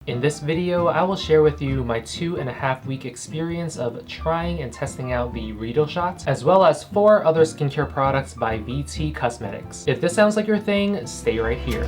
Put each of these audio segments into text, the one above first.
In this video, I will share with you my 2.5-week experience of trying and testing out the Reedle Shot, as well as 4 other skincare products by VT Cosmetics. If this sounds like your thing, stay right here.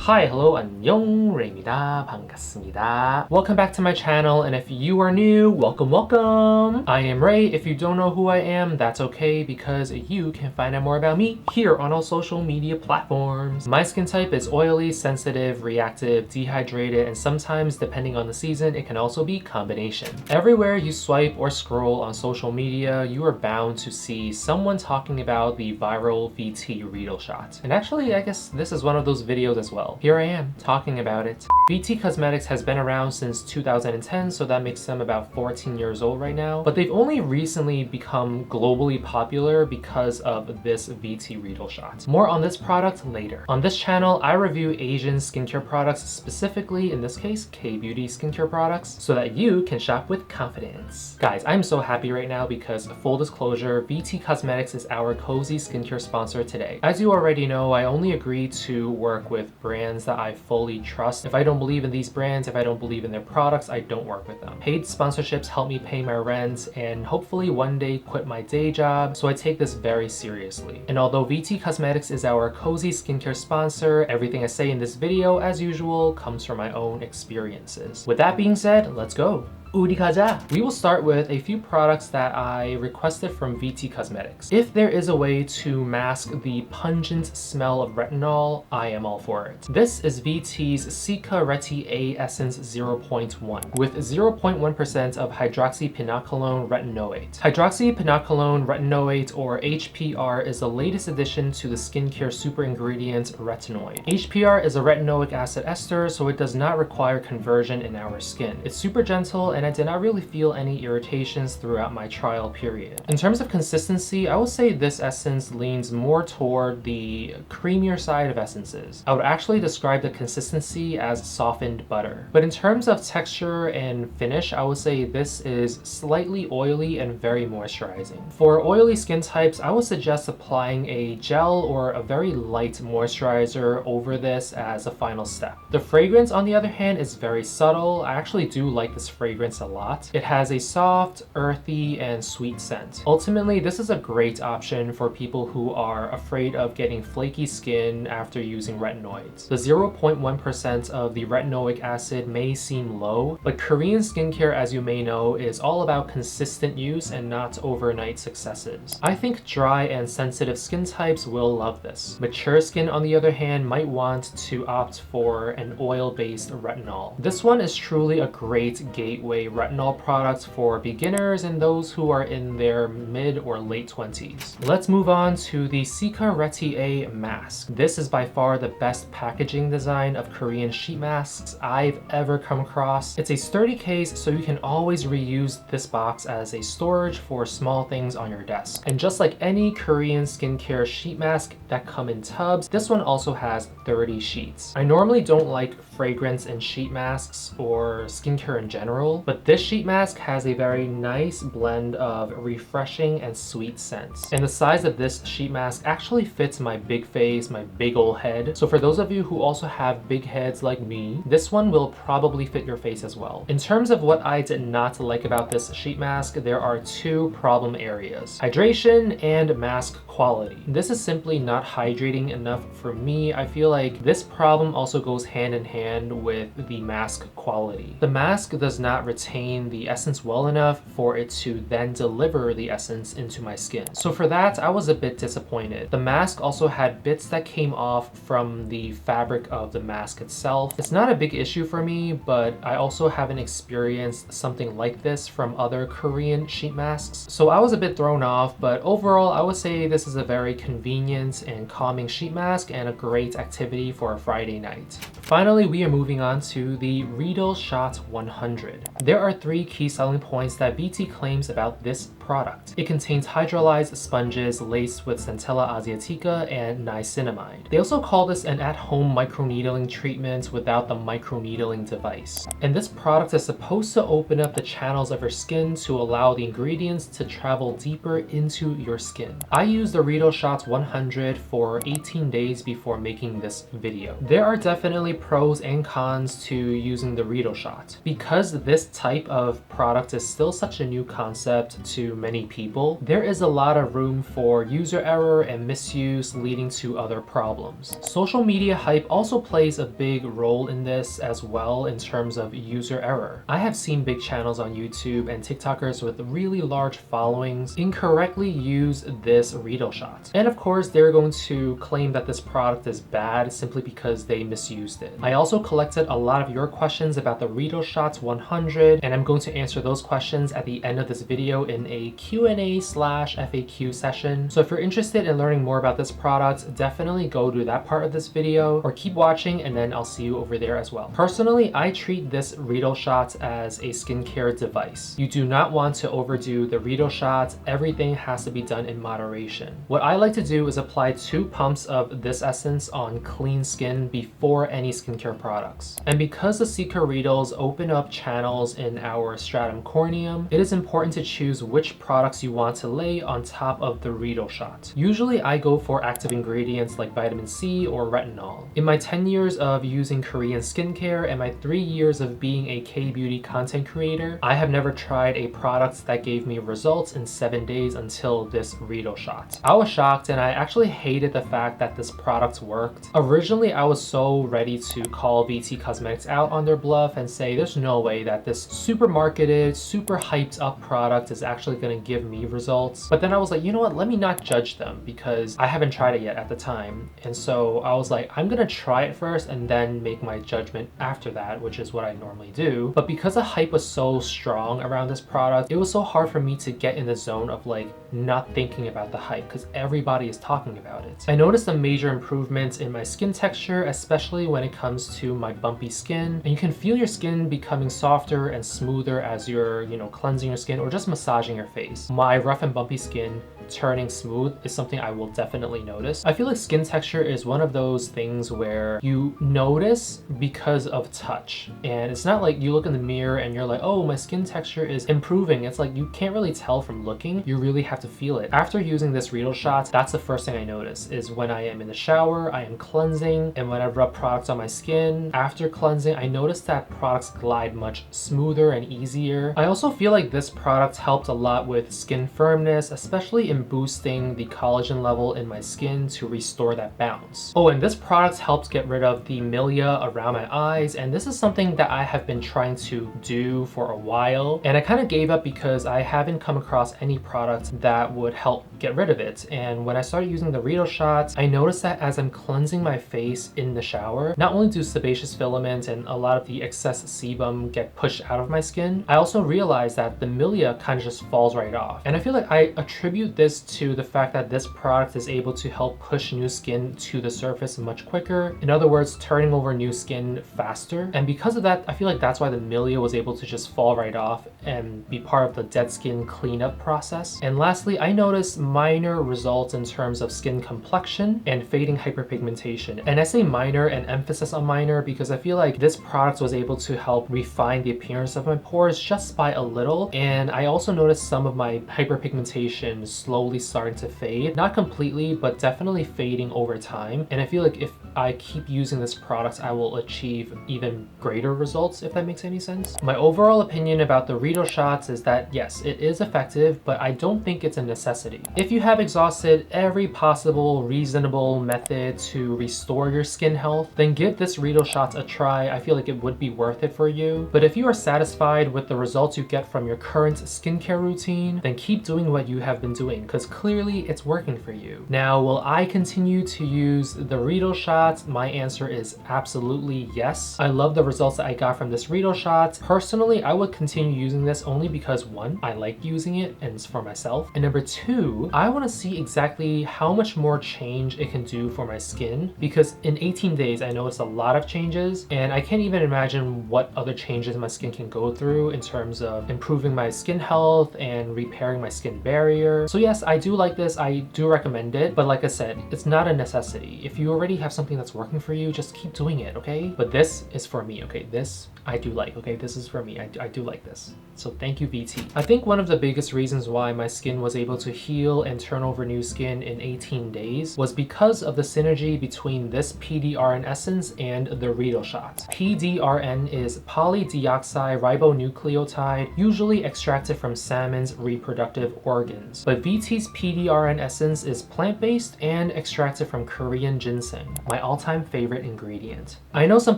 Hi, hello, 안녕, Ray입니다. 반갑습니다. Welcome back to my channel, and if you are new, welcome. I am Ray. If you don't know who I am, that's okay because you can find out more about me here on all social media platforms. My skin type is oily, sensitive, reactive, dehydrated, and sometimes, depending on the season, it can also be combination. Everywhere you swipe or scroll on social media, you are bound to see someone talking about the viral VT Reedle Shot. And actually, I guess this is one of those videos as well. Here I am, talking about it. VT Cosmetics has been around since 2010, so that makes them about 14 years old right now. But they've only recently become globally popular because of this VT Reedle Shot. More on this product later. On this channel, I review Asian skincare products, specifically, in this case, K-beauty skincare products, so that you can shop with confidence. Guys, I'm so happy right now because, full disclosure, VT Cosmetics is our cozy skincare sponsor today. As you already know, I only agree to work with brands that I fully trust. If I don't believe in these brands, if I don't believe in their products, I don't work with them. Paid sponsorships help me pay my rent and hopefully one day quit my day job, so I take this very seriously. And although VT Cosmetics is our cozy skincare sponsor, everything I say in this video, as usual, comes from my own experiences. With that being said, let's go. 우리 가자! We will start with a few products that I requested from VT Cosmetics. If there is a way to mask the pungent smell of retinol, I am all for it. This is VT's Cica Reti-A Essence 0.1 with 0.1% of hydroxypinocolone retinoate. Hydroxypinocolone retinoate, or HPR, is the latest addition to the skincare super ingredient retinoid. HPR is a retinoic acid ester, so it does not require conversion in our skin. It's super gentle, and I did not really feel any irritations throughout my trial period. In terms of consistency, I would say this essence leans more toward the creamier side of essences. I would actually describe the consistency as softened butter. But in terms of texture and finish, I would say this is slightly oily and very moisturizing. For oily skin types, I would suggest applying a gel or a very light moisturizer over this as a final step. The fragrance, on the other hand, is very subtle. I actually do like this fragrance a lot. It has a soft, earthy, and sweet scent. Ultimately, this is a great option for people who are afraid of getting flaky skin after using retinoids. The 0.1% of the retinoic acid may seem low, but Korean skincare, as you may know, is all about consistent use and not overnight successes. I think dry and sensitive skin types will love this. Mature skin, on the other hand, might want to opt for an oil-based retinol. This one is truly a great gateway retinol product for beginners and those who are in their mid or late 20s. Let's move on to the Cica Reti-A mask. This is by far the best packaging design of Korean sheet masks I've ever come across. It's a sturdy case, so you can always reuse this box as a storage for small things on your desk. And just like any Korean skincare sheet mask that come in tubs, this one also has 30 sheets. I normally don't like fragrance in sheet masks or skincare in general, but this sheet mask has a very nice blend of refreshing and sweet scents. And the size of this sheet mask actually fits my big face, my big old head. So for those of you who also have big heads like me, this one will probably fit your face as well. In terms of what I did not like about this sheet mask, there are 2 problem areas: hydration and mask quality. This is simply not hydrating enough for me. I feel like this problem also goes hand in hand with the mask quality. The mask does not retain the essence well enough for it to then deliver the essence into my skin. So for that, I was a bit disappointed. The mask also had bits that came off from the fabric of the mask itself. It's not a big issue for me, but I also haven't experienced something like this from other Korean sheet masks. So I was a bit thrown off, but overall, I would say this is a very convenient and calming sheet mask and a great activity for a Friday night. Finally, we are moving on to the Reedle Shot 100. There are 3 key selling points that VT claims about this product. It contains hydrolyzed sponges laced with Centella asiatica and niacinamide. They also call this an at-home microneedling treatment without the microneedling device. And this product is supposed to open up the channels of your skin to allow the ingredients to travel deeper into your skin. I used the Reedle Shot 100 for 18 days before making this video. There are definitely pros and cons to using the Reedle Shot. Because this type of product is still such a new concept to many people, there is a lot of room for user error and misuse leading to other problems. Social media hype also plays a big role in this as well in terms of user error. I have seen big channels on YouTube and TikTokers with really large followings incorrectly use this Reedle Shot. And of course, they're going to claim that this product is bad simply because they misused it. I also collected a lot of your questions about the Reedle Shot 100, and I'm going to answer those questions at the end of this video in a Q&A/FAQ session. So if you're interested in learning more about this product, definitely go to that part of this video or keep watching and then I'll see you over there as well. Personally, I treat this Reedle Shot as a skincare device. You do not want to overdo the Reedle Shot. Everything has to be done in moderation. What I like to do is apply 2 pumps of this essence on clean skin before any skincare products. And because the Cica Reedles open up channels in our stratum corneum, it is important to choose which products you want to lay on top of the Reedle Shot. Usually I go for active ingredients like vitamin C or retinol. In my 10 years of using Korean skincare and my 3 years of being a K-beauty content creator, I have never tried a product that gave me results in 7 days until this Reedle Shot. I was shocked and I actually hated the fact that this product worked. Originally, I was so ready to call VT Cosmetics out on their bluff and say there's no way that this super marketed, super hyped up product is actually going to give me results. But then I was like, you know what, let me not judge them because I haven't tried it yet at the time. And so I was like, I'm gonna try it first and then make my judgment after that, which is what I normally do. But because the hype was so strong around this product, it was so hard for me to get in the zone of like not thinking about the hype because everybody is talking about it. I noticed a major improvement in my skin texture, especially when it comes to my bumpy skin. And you can feel your skin becoming softer and smoother as you're, cleansing your skin or just massaging your face. My rough and bumpy skin turning smooth is something I will definitely notice. I feel like skin texture is one of those things where you notice because of touch. And it's not like you look in the mirror and you're like, oh, my skin texture is improving. It's like you can't really tell from looking. You really have to feel it. After using this Reedle Shot, that's the first thing I notice is when I am in the shower, I am cleansing, and when I rub products on my skin, after cleansing, I notice that products glide much smoother and easier. I also feel like this product helped a lot with skin firmness, especially in boosting the collagen level in my skin to restore that bounce. Oh, and this product helps get rid of the milia around my eyes, and this is something that I have been trying to do for a while, and I kind of gave up because I haven't come across any product that would help get rid of it. And when I started using the Reedle Shots, I noticed that as I'm cleansing my face in the shower, not only do sebaceous filament and a lot of the excess sebum get pushed out of my skin, I also realized that the milia kind of just falls right off. And I feel like I attribute this to the fact that this product is able to help push new skin to the surface much quicker. In other words, turning over new skin faster. And because of that, I feel like that's why the milia was able to just fall right off and be part of the dead skin cleanup process. And lastly, I noticed minor results in terms of skin complexion and fading hyperpigmentation. And I say minor and emphasis on minor because I feel like this product was able to help refine the appearance of my pores just by a little. And I also noticed some of my hyperpigmentation slowly starting to fade. Not completely, but definitely fading over time. And I feel like if I keep using this product, I will achieve even greater results, if that makes any sense. My overall opinion about the Reedle Shots is that yes, it is effective, but I don't think it's a necessity. If you have exhausted every possible reasonable method to restore your skin health, then give this Reedle Shot a try. I feel like it would be worth it for you. But if you are satisfied with the results you get from your current skincare routine, then keep doing what you have been doing. because clearly it's working for you. Now, will I continue to use the Reedle Shot? My answer is absolutely yes. I love the results that I got from this Reedle Shot. Personally, I would continue using this only because one, I like using it and it's for myself. And number two, I want to see exactly how much more change it can do for my skin, because in 18 days, I noticed a lot of changes and I can't even imagine what other changes my skin can go through in terms of improving my skin health and repairing my skin barrier. So yes, I do like this. I do recommend it, but like I said, it's not a necessity. If you already have something that's working for you, just keep doing it, okay? But this is for me, okay? This I do like, okay? This is for me. I do like this. So thank you, VT. I think one of the biggest reasons why my skin was able to heal and turn over new skin in 18 days was because of the synergy between this PDRN Essence and the Reedle Shot. PDRN is polydeoxyribonucleotide, usually extracted from salmon's reproductive organs. But VT's PDRN Essence is plant-based and extracted from Korean ginseng, my all-time favorite ingredient. I know some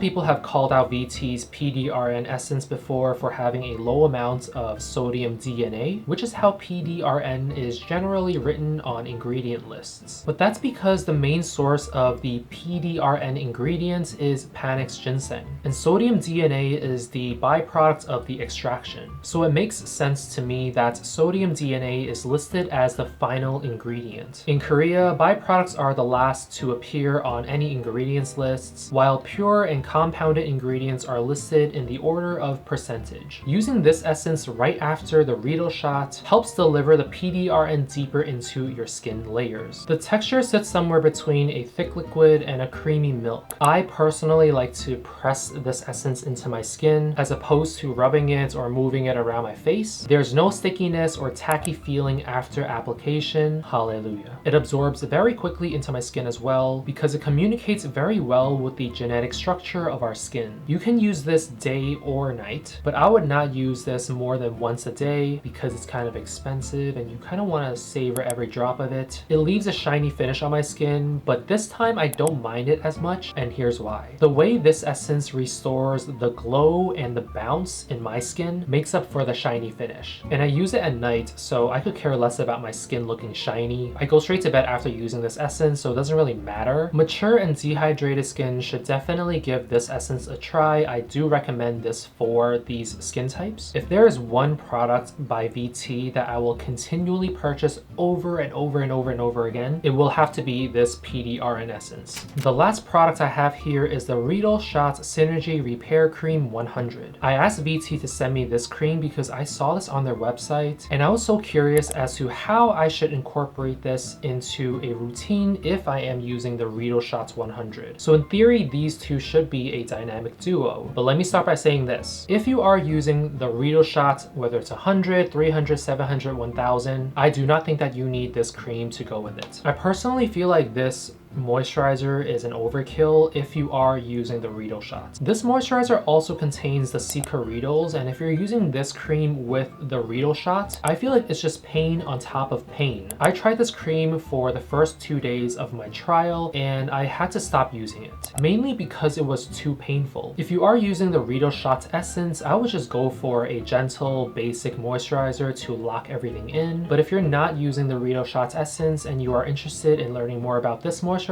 people have called out VT's PDRN Essence before for having a low amount of sodium DNA, which is how PDRN is generally written on ingredient lists. But that's because the main source of the PDRN ingredients is Panax ginseng, and sodium DNA is the byproduct of the extraction. So it makes sense to me that sodium DNA is listed as the final ingredient. In Korea, byproducts are the last to appear on any ingredients lists, while pure and compounded ingredients are listed in the order of percentage. Using this essence right after the Reedle Shot helps deliver the PDRN deeper into your skin layers. The texture sits somewhere between a thick liquid and a creamy milk. I personally like to press this essence into my skin as opposed to rubbing it or moving it around my face. There's no stickiness or tacky feeling after application. Hallelujah. It absorbs very quickly into my skin as well because it communicates very well with the genetic structure of our skin. You can use this day or night, but I would not use this more than once a day because it's kind of expensive and you kind of want to savor every drop of it. It leaves a shiny finish on my skin, but this time I don't mind it as much, and here's why. The way this essence restores the glow and the bounce in my skin makes up for the shiny finish. And I use it at night, so I could care less about my skin looking shiny. I go straight to bed after using this essence, so it doesn't really matter. Mature and dehydrated skin should definitely give this essence a try. I do recommend this for these skin types. If there is one product by VT that I will continually purchase over and over and over and over again, it will have to be this PDRN Essence. The last product I have here is the Reedle Shot Synergy Repair Cream 100. I asked VT to send me this cream because I saw this on their website and I was so curious as to how I should incorporate this into a routine if I am using the Reedle Shots 100. So in theory, these two should be a dynamic duo. But let me start by saying this. If you are using the Reedle Shot, whether it's 100, 300, 700, 1000, I do not think that you need this cream to go with it. I personally feel like this moisturizer is an overkill if you are using the Reedle Shot. This moisturizer also contains the Cica Reedles, and if you're using this cream with the Reedle Shot, I feel like it's just pain on top of pain. I tried this cream for the first 2 days of my trial and I had to stop using it, mainly because it was too painful. If you are using the Reedle Shot Essence, I would just go for a gentle, basic moisturizer to lock everything in. But if you're not using the Reedle Shot Essence and you are interested in learning more about this moisturizer,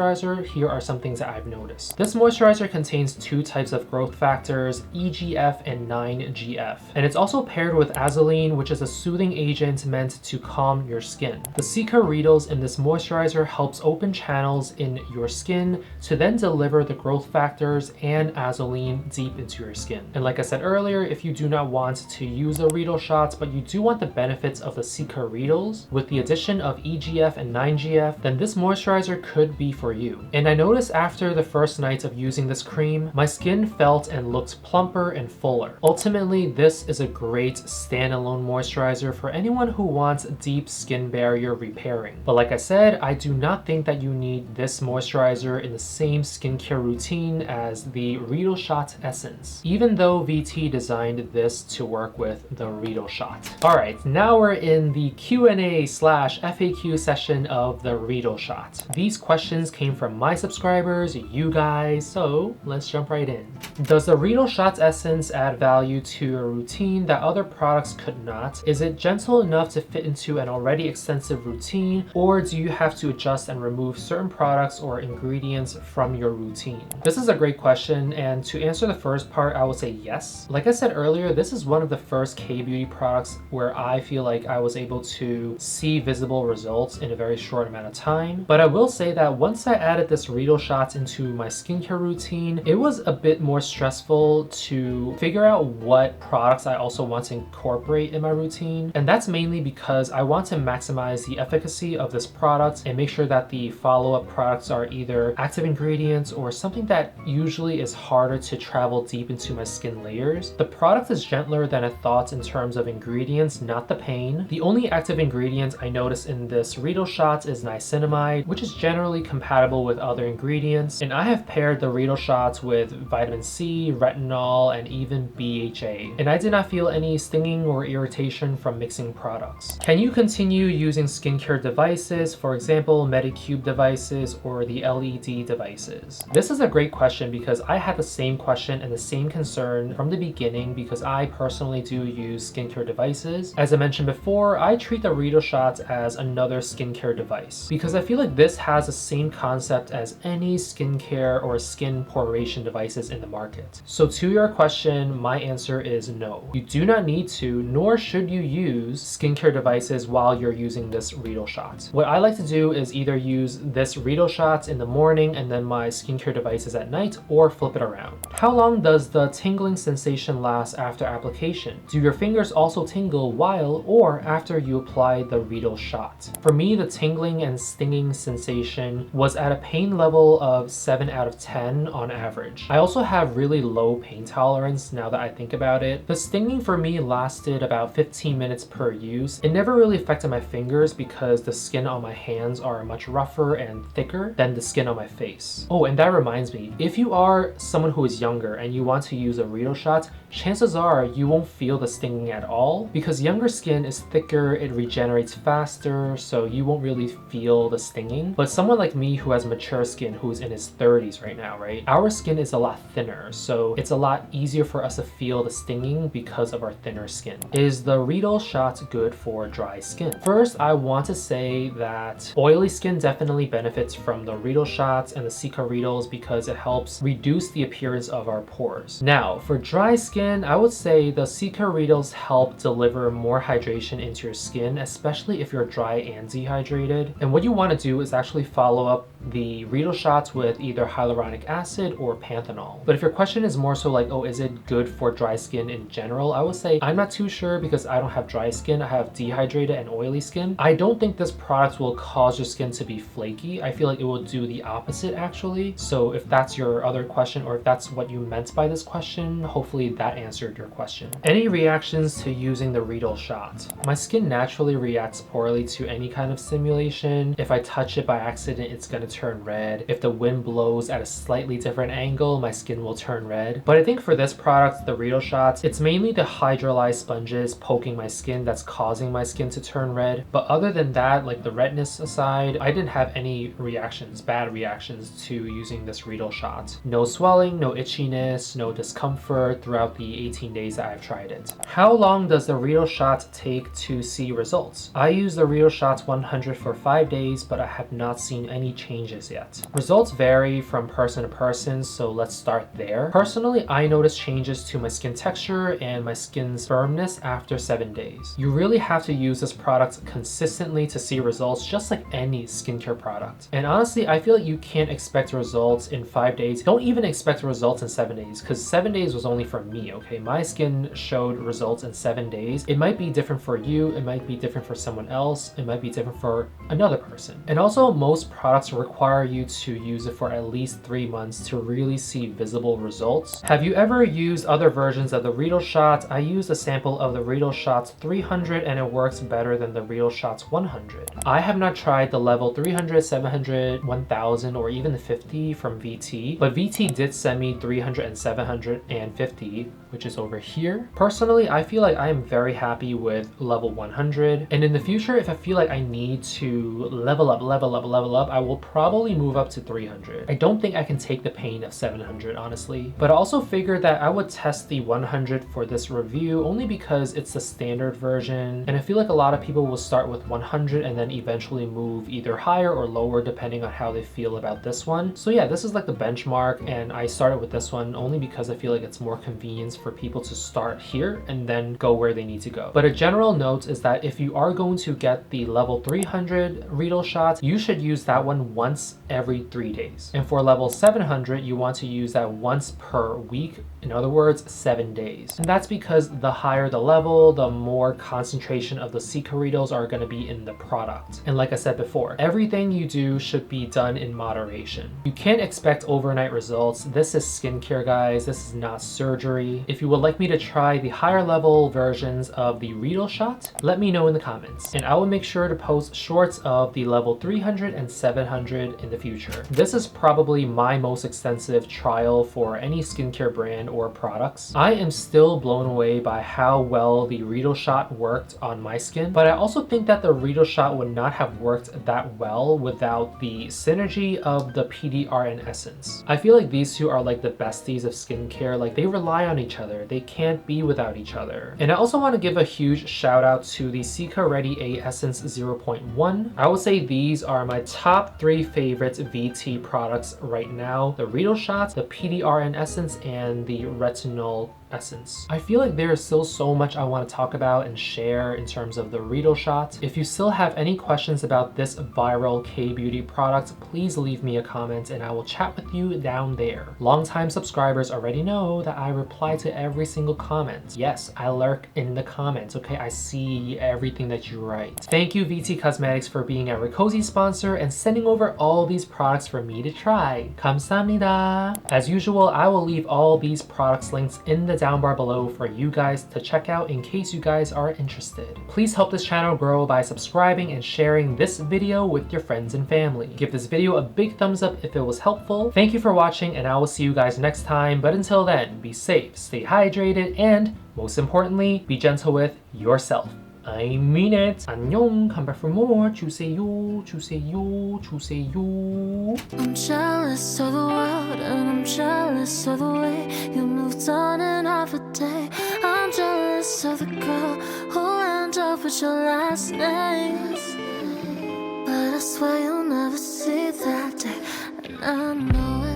here are some things that I've noticed. This moisturizer contains 2 types of growth factors, EGF and 9GF. And it's also paired with azulene, which is a soothing agent meant to calm your skin. The Cica Reedles in this moisturizer helps open channels in your skin to then deliver the growth factors and azulene deep into your skin. And like I said earlier, if you do not want to use the Reedle Shots, but you do want the benefits of the Cica Reedles with the addition of EGF and 9GF, then this moisturizer could be for you. And I noticed after the first night of using this cream, my skin felt and looked plumper and fuller. Ultimately, this is a great standalone moisturizer for anyone who wants deep skin barrier repairing. But like I said, I do not think that you need this moisturizer in the same skincare routine as the Reedle Shot Essence, even though VT designed this to work with the Reedle Shot. All right, now we're in the Q&A/FAQ session of the Reedle Shot. These questions questions came from my subscribers, you guys, so let's jump right in. Does the Reedle Shot Essence add value to your routine that other products could not? Is it gentle enough to fit into an already extensive routine, or do you have to adjust and remove certain products or ingredients from your routine? This is a great question, and to answer the first part, I will say yes. Like I said earlier, this is one of the first K-beauty products where I feel like I was able to see visible results in a very short amount of time. But I will say that once I added this Reedle Shot into my skincare routine, it was a bit more stressful to figure out what products I also want to incorporate in my routine. And that's mainly because I want to maximize the efficacy of this product and make sure that the follow-up products are either active ingredients or something that usually is harder to travel deep into my skin layers. The product is gentler than I thought in terms of ingredients, not the pain. The only active ingredient I noticed in this Reedle Shot is niacinamide, which is generally compatible with other ingredients. And I have paired the Reedle Shots with vitamin C, retinol, and even BHA. And I did not feel any stinging or irritation from mixing products. Can you continue using skincare devices, for example, Medicube devices or the LED devices? This is a great question because I had the same question and the same concern from the beginning because I personally do use skincare devices. As I mentioned before, I treat the Reedle Shot as another skincare device because I feel like this has the same concept as any skincare or skin poration devices in the market. So to your question, my answer is no. You do not need to, nor should you use skincare devices while you're using this Reedle Shot. What I like to do is either use this Reedle Shot in the morning and then my skincare devices at night, or flip it around. How long does the tingling sensation last after application? Do your fingers also tingle while or after you apply the Reedle Shot? For me, the tingling and stinging sensation was at a pain level of 7 out of 10 on average. I also have really low pain tolerance now that I think about it. The stinging for me lasted about 15 minutes per use. It never really affected my fingers because the skin on my hands are much rougher and thicker than the skin on my face. Oh, and that reminds me, if you are someone who is younger and you want to use a Reedle Shot, chances are you won't feel the stinging at all because younger skin is thicker, it regenerates faster, so you won't really feel the stinging. But someone like me who has mature skin, who's in his 30s right now, right? Our skin is a lot thinner, so it's a lot easier for us to feel the stinging because of our thinner skin. Is the Reedle Shot good for dry skin? First, I want to say that oily skin definitely benefits from the Reedle Shots and the Cica Reedles because it helps reduce the appearance of our pores. Now, for dry skin, I would say the Cica Reedles help deliver more hydration into your skin, especially if you're dry and dehydrated. And what you want to do is actually follow up the Reedle Shots with either hyaluronic acid or panthenol. But if your question is more so like, oh, is it good for dry skin in general? I would say I'm not too sure because I don't have dry skin. I have dehydrated and oily skin. I don't think this product will cause your skin to be flaky. I feel like it will do the opposite actually. So if that's your other question, or if that's what you meant by this question, hopefully that answered your question. Any reactions to using the Reedle Shot? My skin naturally reacts poorly to any kind of stimulation. If I touch it by accident, it's gonna turn red. If the wind blows at a slightly different angle, my skin will turn red. But I think for this product, the Reedle Shot, it's mainly the hydrolyzed sponges poking my skin that's causing my skin to turn red. But other than that, like the redness aside, I didn't have any reactions, bad reactions to using this Reedle Shot. No swelling, no itchiness, no discomfort throughout the 18 days that I've tried it. How long does the Reedle Shot take to see results? I use the Reedle Shot 100 for 5 days, but I have not seen any changes yet. Results vary from person to person, so let's start there. Personally, I noticed changes to my skin texture and my skin's firmness after 7 days. You really have to use this product consistently to see results, just like any skincare product. And honestly, I feel like you can't expect results in 5 days. Don't even expect results in 7 days, because 7 days was only for me, okay? My skin showed results in 7 days. It might be different for you, it might be different for someone else, it might be different for another person. And also, most products require you to use it for at least 3 months to really see visible results. Have you ever used other versions of the Reedle Shot? I used a sample of the Reedle Shot 300 and it works better than the Reedle Shot 100. I have not tried the level 300, 700, 1000, or even the 50 from VT, but VT did send me 300 and 750, which is over here. Personally, I feel like I am very happy with level 100. And in the future, if I feel like I need to level up, I will probably move up to 300. I don't think I can take the pain of 700, honestly. But I also figured that I would test the 100 for this review only because it's the standard version. And I feel like a lot of people will start with 100 and then eventually move either higher or lower depending on how they feel about this one. So yeah, this is like the benchmark, and I started with this one only because I feel like it's more convenience for people to start here and then go where they need to go. But a general note is that if you are going to get the level 300 Reedle Shot, you should use that one once every 3 days. And for level 700, you want to use that once per week. In other words, 7 days. And that's because the higher the level, the more concentration of the Cica Reedles are going to be in the product. And like I said before, everything you do should be done in moderation. You can't expect overnight results. This is skincare, guys. This is not surgery. If you would like me to try the higher level versions of the Reedle Shot, let me know in the comments. And I will make sure to post shorts of the level 300 and 700 in the future. This is probably my most extensive trial for any skincare brand or products. I am still blown away by how well the Reedle Shot worked on my skin, but I also think that the Reedle Shot would not have worked that well without the synergy of the PDRN Essence. I feel like these two are like the besties of skincare. Like, they rely on each other. They can't be without each other. And I also want to give a huge shout out to the Cica Reti-A Essence 0.1. I would say these are my top 3 favorite VT products right now. The Reedle Shot, the PDRN Essence, and the Retinol Essence. I feel like there is still so much I want to talk about and share in terms of the Reedle Shot. If you still have any questions about this viral K-beauty product, please leave me a comment and I will chat with you down there. Longtime subscribers already know that I reply to every single comment. Yes, I lurk in the comments, okay? I see everything that you write. Thank you, VT Cosmetics, for being our cozy sponsor and sending over all these products for me to try. 감사합니다. As usual, I will leave all these products links in the down bar below for you guys to check out in case you guys are interested. Please help this channel grow by subscribing and sharing this video with your friends and family. Give this video a big thumbs up if it was helpful. Thank you for watching, and I will see you guys next time. But until then, be safe, stay hydrated, and most importantly, be gentle with yourself. I mean it. 안녕. Come back for more. 주세요, 주세요, 주세요. I'm jealous of the world and I'm jealous of the way you moved on in half a day. I'm jealous of the girl who ended up with your last name. But I swear you'll never see that day, and I know it.